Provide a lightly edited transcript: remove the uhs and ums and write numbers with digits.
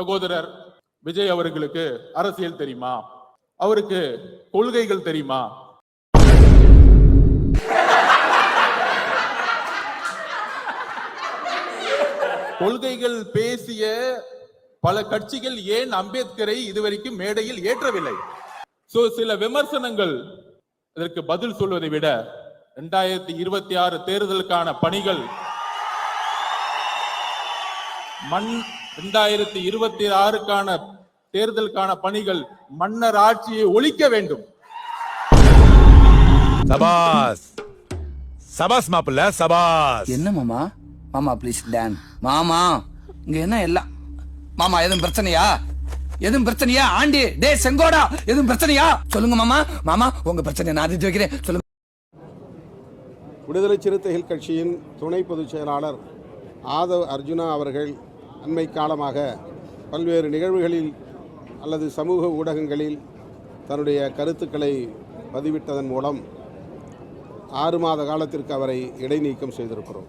சகோதரர் விஜய் அவர்களுக்கு அரசியல் தெரியுமா? அவருக்கு கொள்கைகள் தெரியுமா? கொள்கைகள் பேசிய பல கட்சிகள் ஏன் அம்பேத்கரை இதுவரைக்கும் மேடையில் ஏற்றவில்லை? சில விமர்சனங்கள் இதற்கு பதில் சொல்வதை விட 2026 தேர்தலுக்கான பணிகள் 2026க்கான தேர்தலுக்கான பணிகள் மன்னர் ஆட்சியை ஒழிக்க வேண்டும். சபாஸ் சபாஸ் மாப்பிள்ள சபாஸ். என்ன மாமா? மாமா ப்ளீஸ் டான். மாமா இங்க என்ன எல்லாம் மாமா எதுவும் பிரச்சனையா? எதுவும் பிரச்சனையா? ஆண்டி டே செங்கோடா எதுவும் பிரச்சனையா? சொல்லுங்க மாமா. மாமா உங்க பிரச்சனை நான் அறிஞ்சு வைக்கிறேன். சொல்லுங்க. விடுதலை சிறுத்தைகள் கட்சியின் துணை பொதுச் செயலாளர் ஆதவ் அர்ஜுனா அவர்கள் அண்மை காலமாக பல்வேறு நிகழ்வுகளில் அல்லது சமூக ஊடகங்களில் தன்னுடைய கருத்துக்களை பதிவிட்டதன் மூலம் 6 மாத காலத்திற்கு அவரை இடைநீக்கம் செய்திருக்கிறோம்.